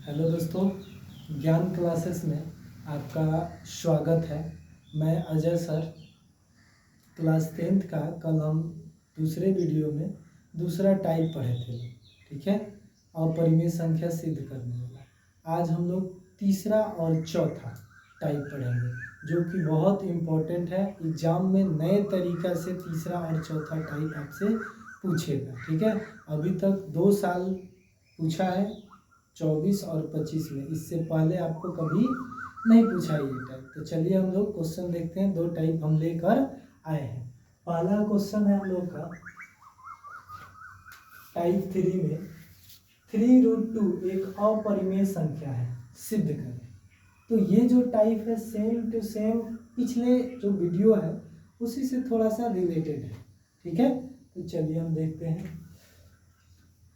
Hello दोस्तों, ज्ञान classes में आपका स्वागत है। मैं अजय सर। क्लास 10th का कल हम दूसरे वीडियो में दूसरा टाइप पढ़े थे, ठीक है, अपरिमेय संख्या सिद्ध करने वाला। आज हम लोग तीसरा और चौथा टाइप पढ़ेंगे, जो कि बहुत इम्पोर्टेंट है। एग्जाम में नए तरीका से तीसरा और चौथा टाइप आपसे पूछेगा, ठीक है। अभी तक 2 साल पूछा है, 24 और 25 में। इससे पहले आपको कभी नहीं पूछा ये टाइप। तो चलिए हम लोग क्वेश्चन देखते हैं। 2 टाइप हम लेकर आए हैं। पहला क्वेश्चन है हम लोग का टाइप 3 में 3√2 एक अपरिमेय संख्या है, सिद्ध करें। तो ये जो टाइप है सेम टू सेम पिछले जो वीडियो है उसी से थोड़ा सा रिलेटेड है, ठीक है। तो चलिए हम देखते हैं।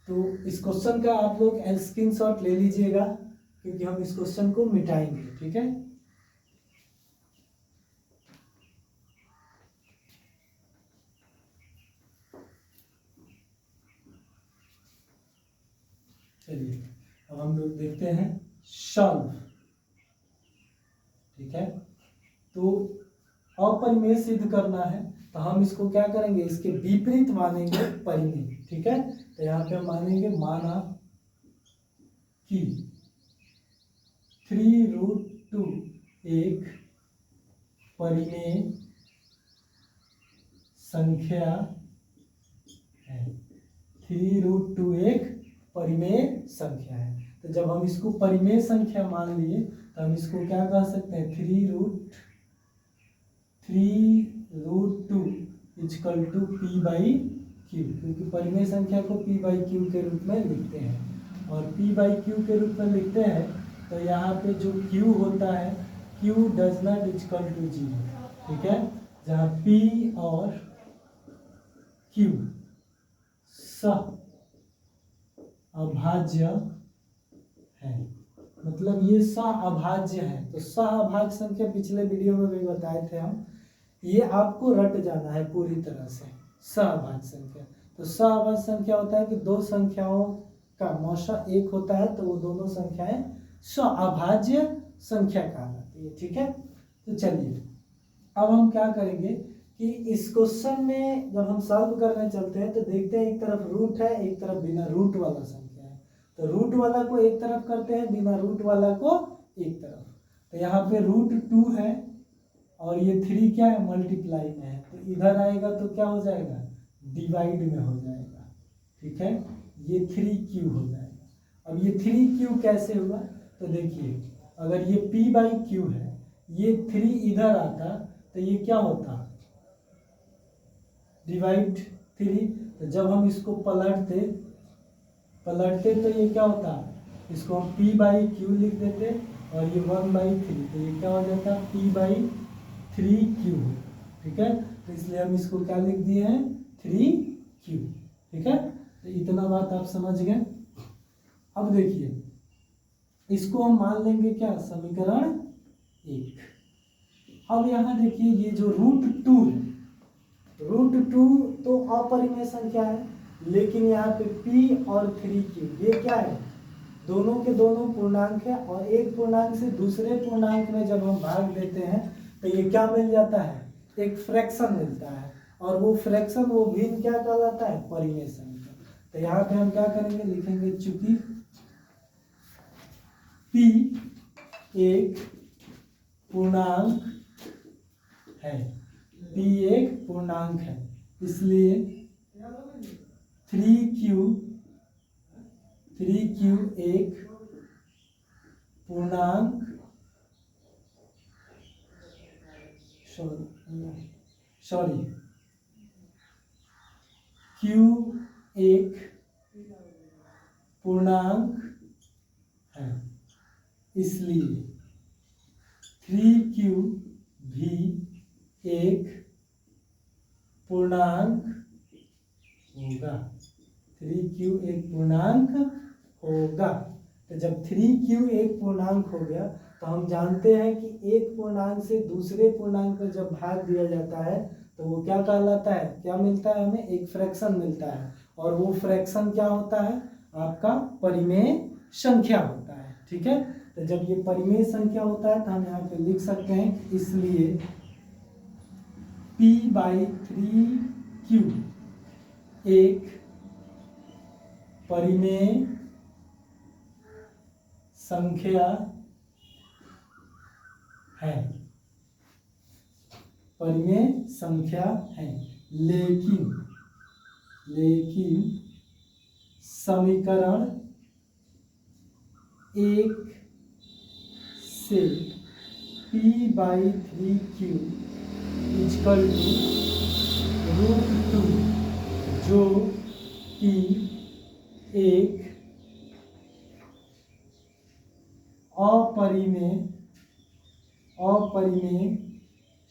तो इस क्वेश्चन का आप लोग स्क्रीनशॉट ले लीजिएगा, क्योंकि हम इस क्वेश्चन को मिटाएंगे, ठीक है। चलिए अब हम लोग देखते हैं सॉल्व, ठीक है। तो अपरिमेय सिद्ध करना है तो हम इसको क्या करेंगे, इसके विपरीत मानेंगे परिमेय, ठीक है। तो यहाँ पे हम मानेंगे, माना कि 3√2 एक परिमेय संख्या है। 3√2 एक परिमेय संख्या है। तो जब हम इसको परिमेय संख्या मान लिए तो हम इसको क्या कह सकते हैं, 3√2 इक्वल टू P/Q, क्योंकि परिमेय संख्या को P/Q के रूप में लिखते हैं। और P/Q के रूप में लिखते हैं तो यहाँ पे जो Q होता है, Q does not equal to 0, ठीक है। जहाँ P और Q अभाज्य है, मतलब ये अभाज्य है। तो अभाज्य संख्या पिछले वीडियो में भी बताए थे हम, ये आपको रट जाना है पूरी तरह से। अभाज्य संख्या, तो अभाज्य संख्या होता है कि दो संख्याओं का मौसा एक होता है, तो वो दोनों संख्याएं अभाज्य संख्या कहलाती है, ठीक है। तो चलिए अब हम क्या करेंगे कि इस क्वेश्चन में जब हम सॉल्व करने चलते हैं तो देखते हैं एक तरफ रूट है, एक तरफ बिना रूट वाला संख्या है। तो रूट वाला को एक तरफ करते हैं, बिना रूट वाला को एक तरफ। तो यहाँ पे √2 है और ये 3 क्या है, मल्टीप्लाई में है। तो इधर आएगा तो क्या हो जाएगा, डिवाइड में हो जाएगा, ठीक है। ये 3Q हो जाएगा। अब ये 3Q कैसे हुआ, तो देखिए अगर ये P/Q है, ये 3 इधर आता तो ये क्या होता, डिवाइड 3। तो जब हम इसको पलटते तो ये क्या होता, इसको हम P/Q लिख देते और ये 1/3, तो ये क्या हो जाता, P/3Q, ठीक है। तो इसलिए हम इसको क्या लिख दिए हैं, 3Q, ठीक है। तो इतना बात आप समझ गए। अब देखिए इसको हम मान लेंगे क्या, समीकरण 1। अब यहाँ देखिए ये जो √2 है, √2 तो अपरिमेय संख्या है, लेकिन यहाँ पे P और 3Q ये क्या है, दोनों के दोनों पूर्णांक है। और एक पूर्णांक से दूसरे पूर्णांक में जब हम भाग देते हैं तो ये क्या मिल जाता है, एक फ्रैक्शन मिलता है। और वो फ्रैक्शन, वो भिन्न क्या कहलाता है, परिमेय संख्या। तो यहाँ पे हम क्या करेंगे, लिखेंगे चूंकि P एक पूर्णांक है, P एक पूर्णांक है, इसलिए 3Q एक पूर्णांक, सॉरी Q एक पूर्णांक है, इसलिए 3Q भी एक पूर्णांक होगा। 3Q एक पूर्णांक होगा। तो जब 3Q एक पूर्णांक हो गया तो हम जानते हैं कि एक पूर्णांक से दूसरे पूर्णांक में जब भाग दिया जाता है तो वो क्या कहलाता है, क्या मिलता है हमें, एक फ्रैक्शन मिलता है। और वो फ्रैक्शन क्या होता है, आपका परिमेय संख्या होता है, ठीक है। तो जब ये परिमेय संख्या होता है तो हम यहाँ पे लिख सकते हैं कि इसलिए p/3q एक परिमेय संख्या है, परिमेय संख्या है, लेकिन समीकरण 1 से p/3q इक्वल टू √2 जो कि एक अपरिमेय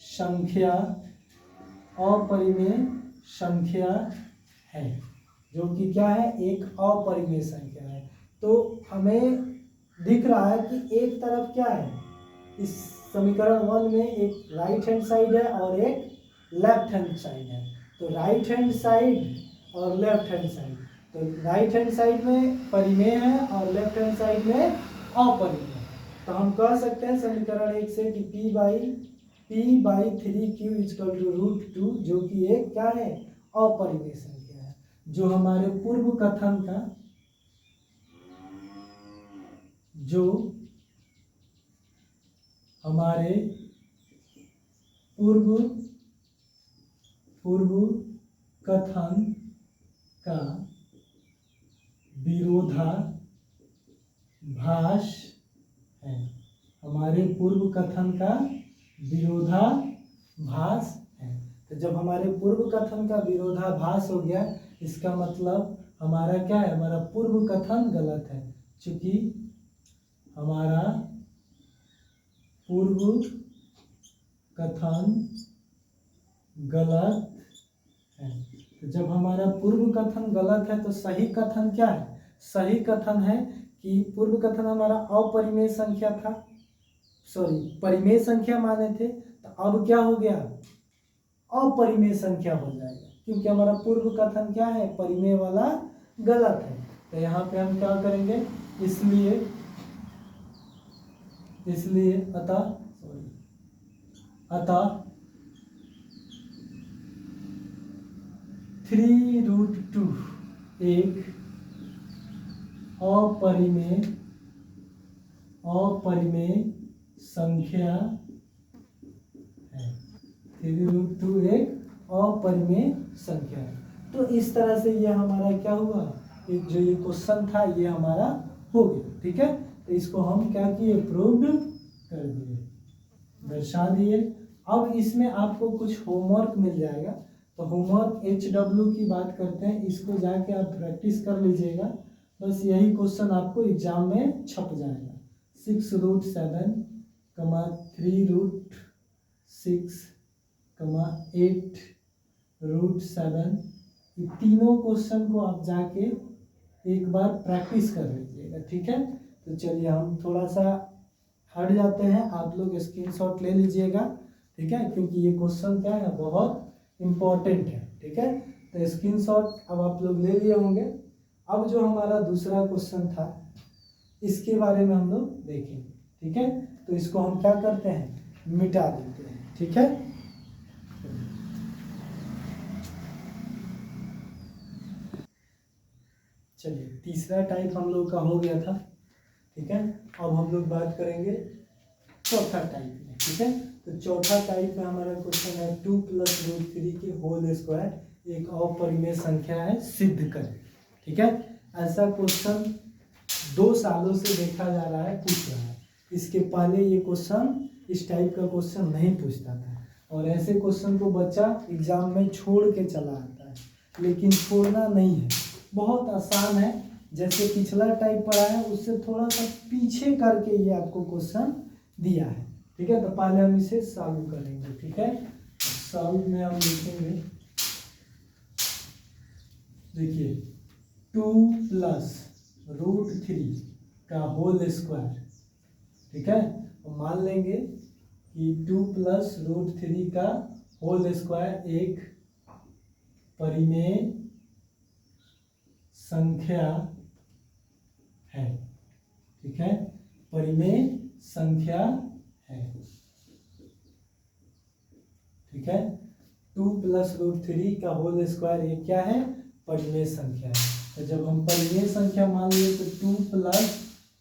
संख्या है, जो कि क्या है, एक अपरिमेय संख्या है। तो हमें दिख रहा है कि एक तरफ क्या है, इस समीकरण 1 में एक राइट हैंड साइड है और एक लेफ्ट हैंड साइड है। तो राइट हैंड साइड और लेफ्ट हैंड साइड, तो राइट हैंड साइड में परिमेय है और लेफ्ट हैंड साइड में अपरिमेय है। तो हम कह सकते हैं समीकरण 1 से कि p/3q इक्वल टू √2 जो कि एक क्या है, अपरिमेय संख्या है, जो हमारे पूर्व कथन का विरोधाभास है, हमारे पूर्व कथन का विरोधाभास है। तो जब हमारे पूर्व कथन का विरोधाभास हो गया, इसका मतलब हमारा क्या है, हमारा पूर्व कथन गलत है, क्योंकि हमारा पूर्व कथन गलत है। तो जब हमारा पूर्व कथन गलत है तो सही कथन क्या है, सही कथन है कि पूर्व कथन हमारा अपरिमेय संख्या था, परिमेय संख्या माने थे, तो अब क्या हो गया, अपरिमेय संख्या हो जाएगा, क्योंकि हमारा पूर्व कथन क्या है, परिमेय वाला गलत है। तो यहाँ पे हम क्या करेंगे, इसलिए अतः 3√2 एक अपरिमेय संख्या है, 3√2 एक अपरिमेय संख्या है। तो इस तरह से ये हमारा क्या हुआ, एक जो ये क्वेश्चन था ये हमारा हो गया, ठीक है। तो इसको हम क्या किए, प्रूव्ड कर दिए, दर्शा दिए। अब इसमें आपको कुछ होमवर्क मिल जाएगा, तो होमवर्क HW की बात करते हैं, इसको जाके आप प्रैक्टिस कर लीजिएगा, बस यही क्वेश्चन आपको एग्जाम में छप जाएगा। 6√7, 3√6, 8√7, ये तीनों क्वेश्चन को आप जाके एक बार प्रैक्टिस कर लीजिएगा, ठीक है। तो चलिए हम थोड़ा सा हट जाते हैं, आप लोग स्क्रीनशॉट ले लीजिएगा, ठीक है, क्योंकि ये क्वेश्चन क्या है, बहुत इम्पोर्टेंट है, ठीक है। तो स्क्रीनशॉट अब आप लोग ले लिए होंगे। अब जो हमारा दूसरा क्वेश्चन था इसके बारे में हम लोग देखेंगे, ठीक है। तो इसको हम क्या करते हैं, मिटा देते हैं, ठीक है। चलिए तीसरा टाइप हम लोग का हो गया था, ठीक है। अब हम लोग बात करेंगे चौथा टाइप में, ठीक है। तो चौथा टाइप में हमारा क्वेश्चन है 2 + √3 के होल स्क्वायर एक अपरिमेय संख्या है, सिद्ध करें, ठीक है। ऐसा क्वेश्चन 2 सालों से देखा जा रहा है, पूछ रहा है। इसके पहले ये क्वेश्चन इस टाइप का क्वेश्चन नहीं पूछता था, और ऐसे क्वेश्चन को बच्चा एग्जाम में छोड़ के चला आता है, लेकिन छोड़ना नहीं है, बहुत आसान है। जैसे पिछला टाइप पढ़ा है उससे थोड़ा सा पीछे करके ये आपको क्वेश्चन दिया है, ठीक है। तो पहले हम इसे सॉल्व करेंगे, ठीक है। सॉल्व में हम लिखेंगे, देखिए 2 + √3 का होल स्क्वायर, ठीक है। तो मान लेंगे कि 2 + √3 का होल स्क्वायर एक परिमेय संख्या है, ठीक है। परिमेय संख्या है। ठीक है, 2 + √3 का होल स्क्वायर ये क्या है, परिमेय संख्या है। तो जब हम परिमेय संख्या मान लिए तो 2 +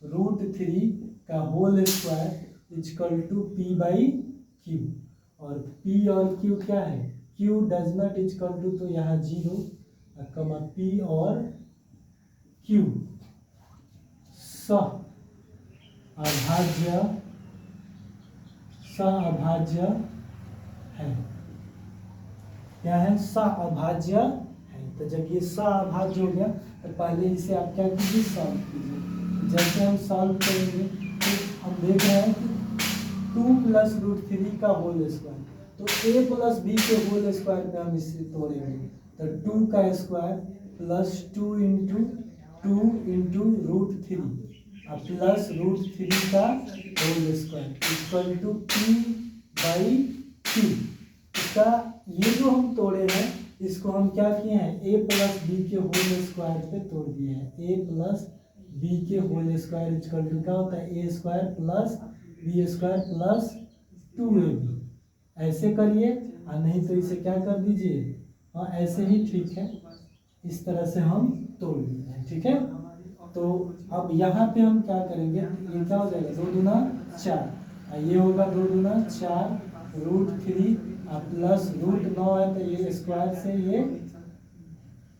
√3 का whole square equal to p/q, और p और q क्या है, q does not equal to, तो यहाँ 0 कमा p और q अभाज्य है। क्या है, अभाज्य है। तो जब ये अभाज्य हो गया तो पहले इसे आप क्या कीजिए, सॉल्व कीजिए। जैसे हम सॉल्व करेंगे तो हम देख रहे हैं कि 2 + √3 का होल स्क्वायर, तो a + b के होल स्क्वायर पे हम इसे तोड़ेंगे, तो 2 का स्क्वायर प्लस 2 × √3 प्लस √3 का whole square equal to p/q। इसका ये जो हम तोड़े हैं इसको हम क्या किए हैं, a + b के होल स्क्वायर पे तोड़ दिए हैं। a + b के होल स्क्वायर इक्वल टू क्या होता है, a² + b² + 2ab। ऐसे करिए, और नहीं तो इसे क्या कर दीजिए, हाँ ऐसे ही ठीक है, इस तरह से हम तोड़ लिए हैं। ठीक है, तो अब यहाँ पे हम क्या करेंगे, ये क्या हो जाएगा, 2 दूना 4, ये होगा 2 दूना 4 √3 प्लस √9 है, तो ये स्क्वायर से ये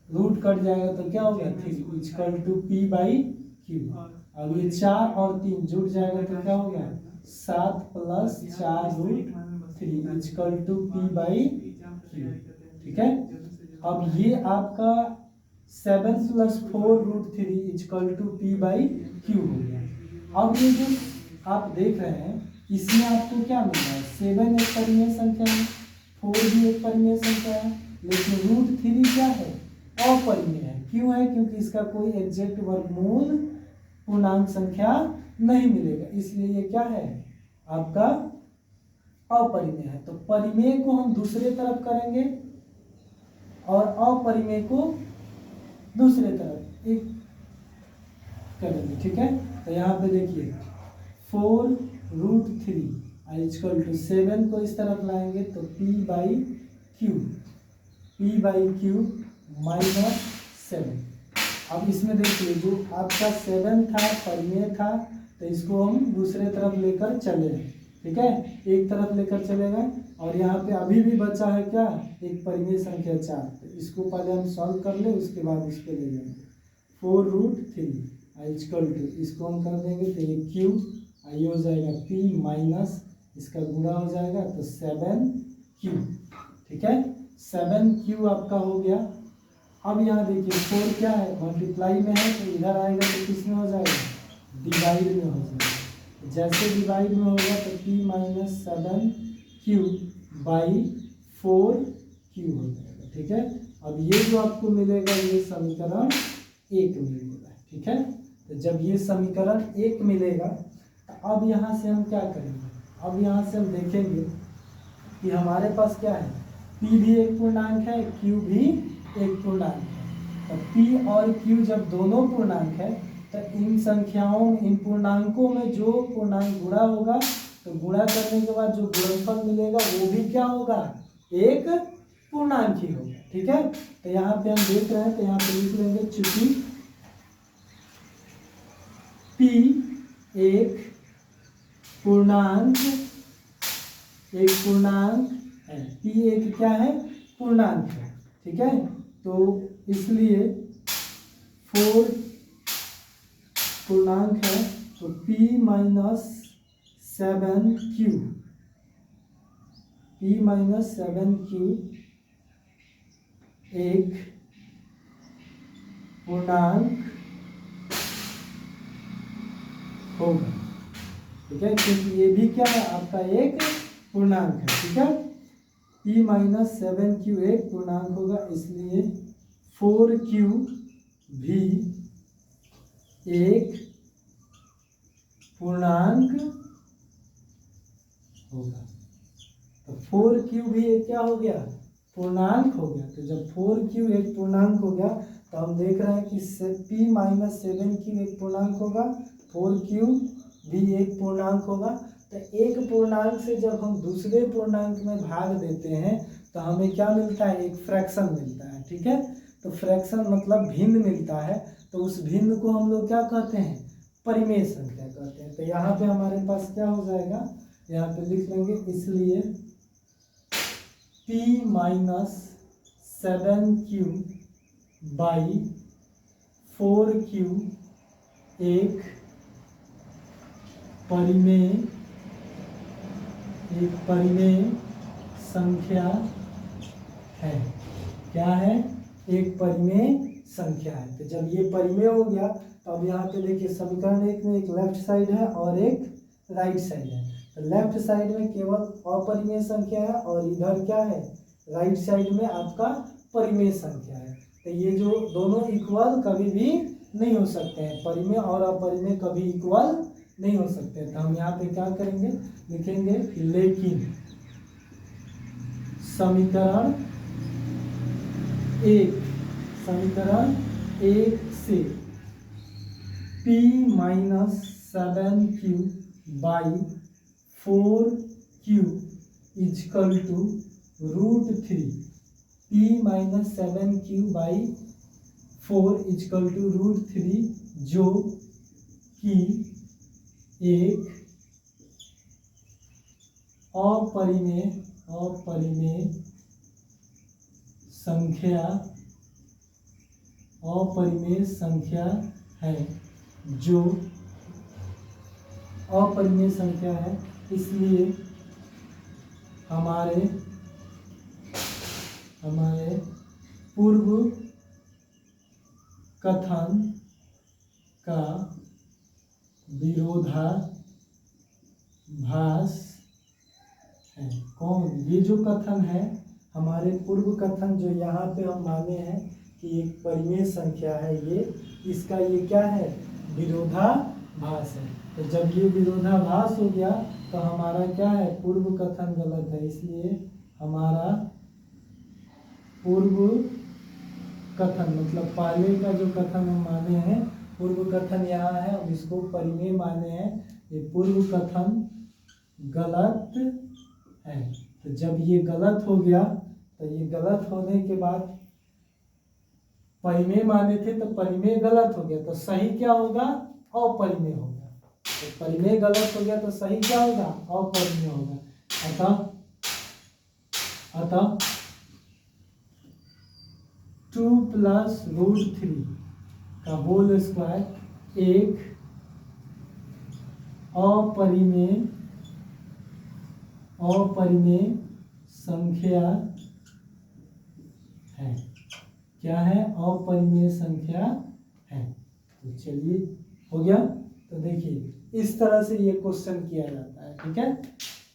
रूट कट जाएगा तो क्या हो गया, 3 इक्वल टू p/q। अब ये 4 और 3 जुड़ जाएगा तो क्या हो गया, 7 + 4√3 इक्वल टू p/q। ठीक है, अब ये आपका 7 + 4√3 इक्वल टू p/q हो गया। अब ये जो आप देख रहे हैं इसमें आपको क्या मिल रहा है, 7 एक परिमेय संख्या है, 4 भी एक परिमेय संख्या है, लेकिन √3 क्या है, अपरिमेय है। क्यों है, क्योंकि इसका कोई एग्जैक्ट वर्गमूल पूर्णांक संख्या नहीं मिलेगा, इसलिए ये क्या है, आपका अपरिमेय है। तो परिमेय को हम दूसरे तरफ करेंगे और अपरिमेय को दूसरे तरफ एक करेंगे। ठीक है, तो यहाँ पे देखिए 4√3 इक्वल टू 7 को इस तरफ लाएंगे तो p/q -7। अब इसमें देखिए जो आपका 7 था परिमेय था, तो इसको हम दूसरे तरफ लेकर चले। ठीक है, एक तरफ लेकर चले गए, और यहाँ पे अभी भी बचा है क्या, एक परिमेय संख्या 4, तो इसको पहले हम सॉल्व कर ले, उसके बाद इस पे ले जाएंगे। 4√3 इक्वल टू, इसको हम कर देंगे तो ये q, ये हो जाएगा p माइनस इसका गुणा हो जाएगा तो 7q। ठीक है, 7q आपका हो गया। अब यहाँ देखिए 4 क्या है, मल्टीप्लाई में है, तो इधर आएगा तो किस में हो जाएगा, डिवाइड में हो जाएगा। जैसे डिवाइड में होगा तो p - 7q/4q हो जाएगा। ठीक है, अब ये जो आपको मिलेगा ये समीकरण 1 मिलेगा। ठीक है, तो जब ये समीकरण 1 मिलेगा तो अब यहाँ से हम क्या करेंगे, अब यहाँ से हम देखेंगे कि हमारे पास क्या है, p भी एक पूर्णांक है, q भी एक पूर्णांक है। तो p और q जब दोनों पूर्णांक है तो इन संख्याओं, इन पूर्णांकों में जो पूर्णांक गुणा होगा, तो गुणा करने के बाद जो गुणनफल मिलेगा वो भी क्या होगा, एक पूर्णांक ही होगा। ठीक है, तो यहाँ पे हम देख रहे हैं, तो यहाँ पे लिख लेंगे चूंकि p एक पूर्णांक है, p एक क्या है, पूर्णांक है। ठीक है, तो इसलिए 4 पूर्णांक है, तो p - 7q एक पूर्णांक होगा। ठीक है, क्योंकि ये भी क्या है, आपका एक पूर्णांक है। ठीक है, p - 7q एक पूर्णांक होगा, इसलिए 4q भी एक पूर्णांक होगा। तो 4q भी एक क्या हो गया, पूर्णांक हो गया। तो जब 4q एक पूर्णांक हो गया तो हम देख रहे हैं कि p - 7q एक पूर्णांक होगा, 4q भी एक पूर्णांक होगा। तो एक पूर्णांक से जब हम दूसरे पूर्णांक में भाग देते हैं तो हमें क्या मिलता है, एक फ्रैक्शन मिलता है। ठीक है, तो फ्रैक्शन मतलब भिन्न मिलता है, तो उस भिन्न को हम लोग क्या कहते हैं, परिमेय संख्या कहते हैं। तो यहाँ पे हमारे पास क्या हो जाएगा, यहाँ पे लिख लेंगे, इसलिए p minus 7q by 4q एक परिमेय संख्या है। क्या है, एक परिमेय संख्या है। तो जब ये परिमेय हो गया तो अब यहाँ पे देखिए समीकरण एक में एक लेफ्ट साइड है और एक राइट साइड है। तो लेफ्ट साइड में केवल अपरिमेय संख्या है और इधर क्या है, राइट साइड में आपका परिमेय संख्या है। तो ये जो दोनों इक्वल कभी भी नहीं हो सकते हैं, परिमेय और अपरिमेय कभी इक्वल नहीं हो सकते। तो हम यहाँ पे क्या करेंगे, लिखेंगे लेकिन समीकरण एक से p minus 7q by 4q equal to √3, p minus 7q by 4 equal to √3, जो कि एक अपरिमेय संख्या है, जो अपरिमेय संख्या है। इसलिए हमारे पूर्व कथन का विरोधाभास है। कौन, ये जो कथन है, हमारे पूर्व कथन जो यहाँ पे हम माने हैं कि एक परिमेय संख्या है, ये इसका ये क्या है, विरोधाभास है। तो जब ये विरोधाभास हो गया तो हमारा क्या है, पूर्व कथन गलत है। इसलिए हमारा पूर्व कथन मतलब पहले का जो कथन हम माने हैं, पूर्व कथन यहाँ है, हम इसको परिमेय माने हैं, ये पूर्व कथन गलत है। तो जब ये गलत हो गया तो ये गलत होने के बाद परिमेय माने थे तो परिमेय गलत हो गया, तो सही क्या होगा, अपरिमेय होगा। तो परिमेय गलत हो गया तो सही क्या होगा, अपरिमेय होगा। अतः 2 प्लस √3 का होल स्क्वायर एक अपरिमेय संख्या है। क्या है, अपरिमेय संख्या है। तो चलिए हो गया। तो देखिए इस तरह से ये क्वेश्चन किया जाता है। ठीक है,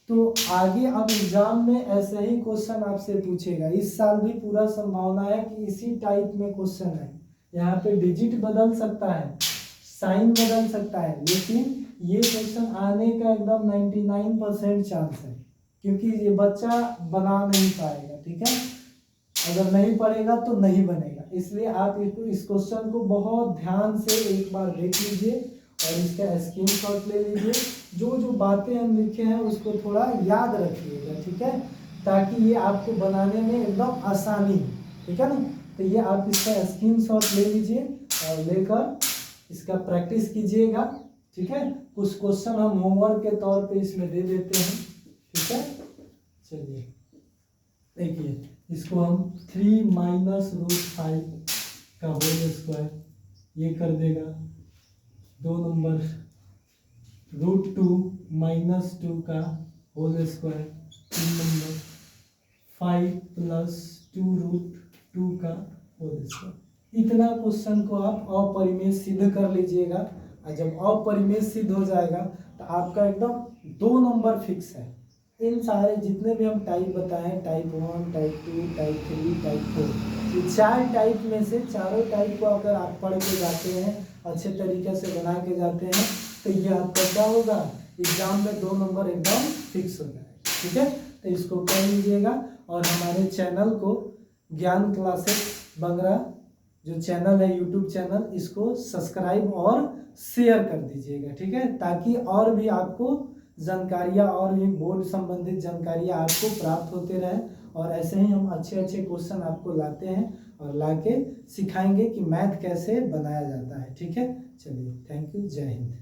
तो आगे अब एग्जाम में ऐसे ही क्वेश्चन आपसे पूछेगा। इस साल भी पूरा संभावना है कि इसी टाइप में क्वेश्चन है। यहाँ पे डिजिट बदल सकता है, साइन बदल सकता है, लेकिन ये क्वेश्चन आने का एकदम 99% चांस है, क्योंकि ये बच्चा बना नहीं पाएगा। ठीक है, अगर नहीं पढ़ेगा तो नहीं बनेगा। इसलिए आप इस क्वेश्चन को बहुत ध्यान से एक बार देख लीजिए और इसका स्क्रीनशॉट ले लीजिए। जो जो बातें हम लिखे हैं उसको थोड़ा याद रखिएगा। ठीक है, ताकि ये आपको बनाने में एकदम आसानी हो। ठीक है ना, तो ये आप इसका स्क्रीनशॉट ले लीजिए और लेकर इसका प्रैक्टिस कीजिएगा। ठीक है, कुछ क्वेश्चन हम होमवर्क के तौर पे इसमें दे देते हैं। ठीक है, चलिए देखिए, इसको हम 3 माइनस √5 का होल स्क्वायर ये कर देगा। 2 नंबर √2 माइनस 2 का होल स्क्वायर। 3 नंबर 5 प्लस 2√2 का होल स्क्वायर। इतना क्वेश्चन को आप अपरिमेय सिद्ध कर लीजिएगा, और जब अपरिमेय सिद्ध हो जाएगा तो आपका एकदम 2 नंबर फिक्स है। इन सारे जितने भी हम टाइप बताएं, टाइप 1, टाइप 2, टाइप 3, टाइप 4, ये 4 टाइप में से चारों टाइप को अगर आप पढ़ के जाते हैं, अच्छे तरीके से बना के जाते हैं, तो ये आपका क्या होगा, एग्जाम में 2 नंबर एकदम फिक्स हो जाएगा। ठीक है, तो इसको कर लीजिएगा और हमारे चैनल को ज्ञान क्लासेस बंगरा जो चैनल है यूट्यूब चैनल, इसको सब्सक्राइब और शेयर कर दीजिएगा, ठीक है, ताकि और भी आपको जानकारियाँ और भी बोर्ड संबंधित जानकारियाँ आपको प्राप्त होते रहे। और ऐसे ही हम अच्छे अच्छे क्वेश्चन आपको लाते हैं और लाके सिखाएंगे कि मैथ कैसे बनाया जाता है, ठीक है। चलिए, थैंक यू, जय हिंद।